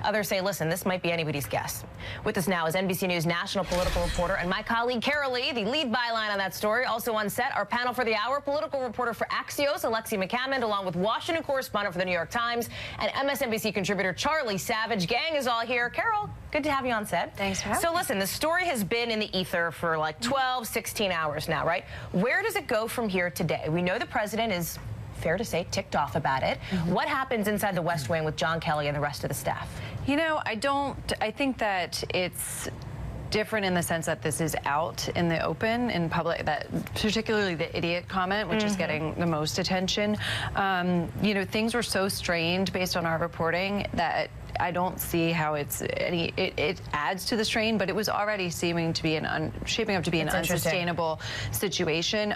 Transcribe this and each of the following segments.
Others say, listen, this might be anybody's guess. With us now is NBC News national political reporter and my colleague Carol Lee, the lead byline on that story. Also on set, our panel for the hour, political reporter for Axios, Alexi McCammond, along with Washington correspondent for the New York Times and MSNBC contributor Charlie Savage. Gang is all here. Carol, good to have you on set. Thanks for having me. So listen, the story has been in the ether for like 12, 16 hours now, right? Where does it go from here today? We know the president is, fair to say, ticked off about it. What happens inside the West Wing with John Kelly and the rest of the staff? You know, I think that it's different in the sense that this is out in the open, in public, that particularly the idiot comment, which is getting the most attention. You know, things were so strained based on our reporting that I don't see how it's it adds to the strain, but it was already seeming to be shaping up to be an unsustainable situation.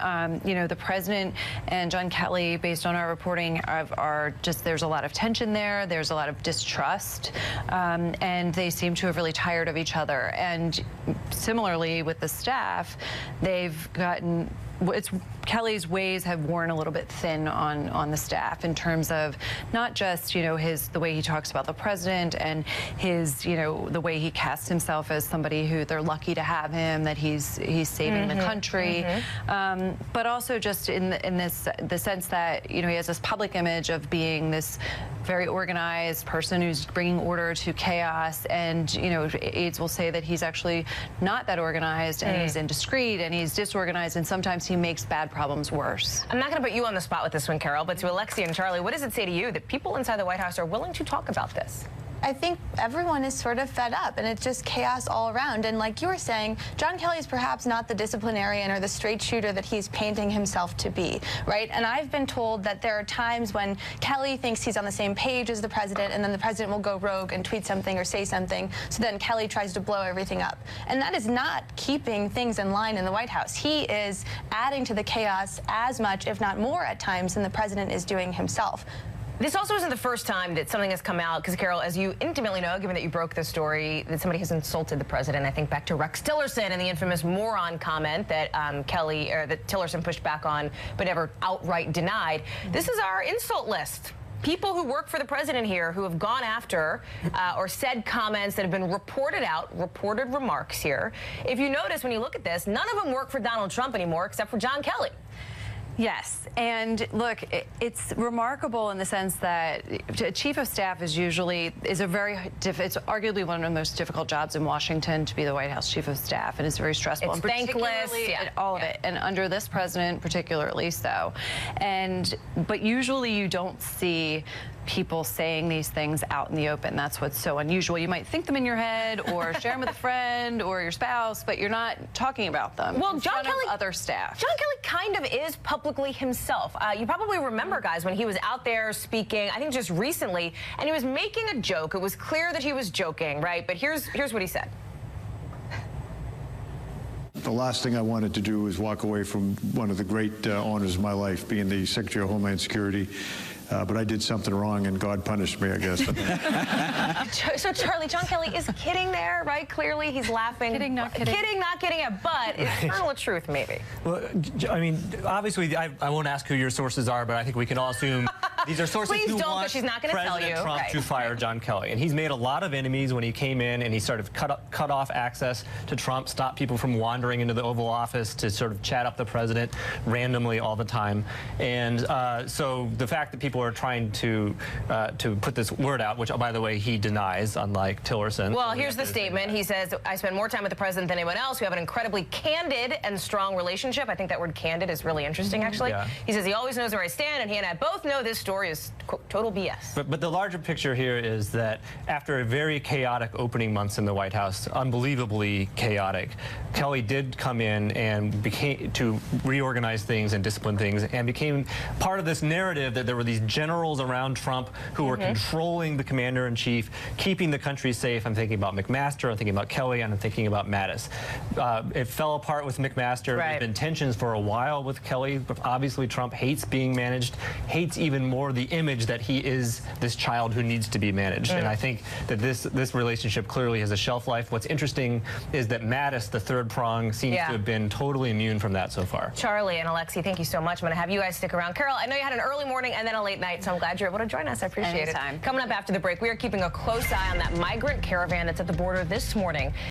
You know, the president and John Kelly, based on our reporting, are just, there's a lot of tension there. There's a lot of distrust, and they seem to have really tired of each other. And similarly with the staff, they've gotten, Kelly's ways have worn a little bit thin on the staff in terms of not just, you know, the way he talks about the president and his, you know, the way he casts himself as somebody who they're lucky to have him, that he's saving the country, but also just in the sense that, you know, he has this public image of being this very organized person who's bringing order to chaos, and, you know, aides will say that he's actually not that organized, and he's indiscreet and he's disorganized, and sometimes he makes bad problems worse. I'm not going to put you on the spot with this one, Carol, but to Alexi and Charlie, what does it say to you that people inside the White House are willing to talk about this? I think everyone is sort of fed up, and it's just chaos all around. And like you were saying, John Kelly is perhaps not the disciplinarian or the straight shooter that he's painting himself to be, right? And I've been told that there are times when Kelly thinks he's on the same page as the president, and then the president will go rogue and tweet something or say something, so then Kelly tries to blow everything up. And that is not keeping things in line in the White House. He is adding to the chaos as much, if not more at times, than the president is doing himself. This also isn't the first time that something has come out, because, Carol, as you intimately know, given that you broke this story, that somebody has insulted the president. I think back to Rex Tillerson and the infamous moron comment that that Tillerson pushed back on but never outright denied. This is our insult list. People who work for the president here who have gone after or said comments that have been reported out, reported remarks here. If you notice, when you look at this, none of them work for Donald Trump anymore except for John Kelly. Yes, and look, it's remarkable in the sense that a chief of staff is it's arguably one of the most difficult jobs in Washington, to be the White House chief of staff, and it's very stressful. It's thankless, all of it, and under this president particularly so. But usually you don't see people saying these things out in the open. That's what's so unusual. You might think them in your head or share them with a friend or your spouse, but you're not talking about them. Well, John Kelly, other staff. John Kelly kind of is publicly himself. You probably remember, guys, when he was out there speaking, I think just recently, and he was making a joke. It was clear that he was joking, right? But here's what he said. The last thing I wanted to do was walk away from one of the great honors of my life, being the Secretary of Homeland Security. But I did something wrong, and God punished me, I guess. So, Charlie, John Kelly is kidding there, right? Clearly, he's laughing. Kidding, not kidding. Kidding, not kidding, but it's kernel of truth, maybe. Well, I mean, obviously, I won't ask who your sources are, but I think we can all assume these are sources Please who don't, want but she's not gonna tell President you. Trump to fire John Kelly. And he's made a lot of enemies when he came in, and he sort of cut off access to Trump, stopped people from wandering into the Oval Office to sort of chat up the president randomly all the time. And so the fact that people are trying to put this word out, which, by the way, he denies, unlike Tillerson. Well, here's the statement. He says, I spend more time with the president than anyone else. We have an incredibly candid and strong relationship. I think that word candid is really interesting, actually. Yeah. He says he always knows where I stand, and he and I both know this story is, quote, total BS. But the larger picture here is that after a very chaotic opening months in the White House, unbelievably chaotic, Kelly did come in and became to reorganize things and discipline things, and became part of this narrative that there were these generals around Trump who were controlling the commander-in-chief, keeping the country safe. I'm thinking about McMaster, I'm thinking about Kelly, and I'm thinking about Mattis. It fell apart with McMaster. Right. There's been tensions for a while with Kelly, but obviously Trump hates being managed, hates even more more the image that he is this child who needs to be managed. And I think that this relationship clearly has a shelf life. What's interesting is that Mattis, the third prong, seems to have been totally immune from that so far. Charlie and Alexi, thank you so much. I'm going to have you guys stick around. Carol, I know you had an early morning and then a late night, so I'm glad you're able to join us. I appreciate Anytime. it. Coming up after the break, we are keeping a close eye on that migrant caravan that's at the border this morning.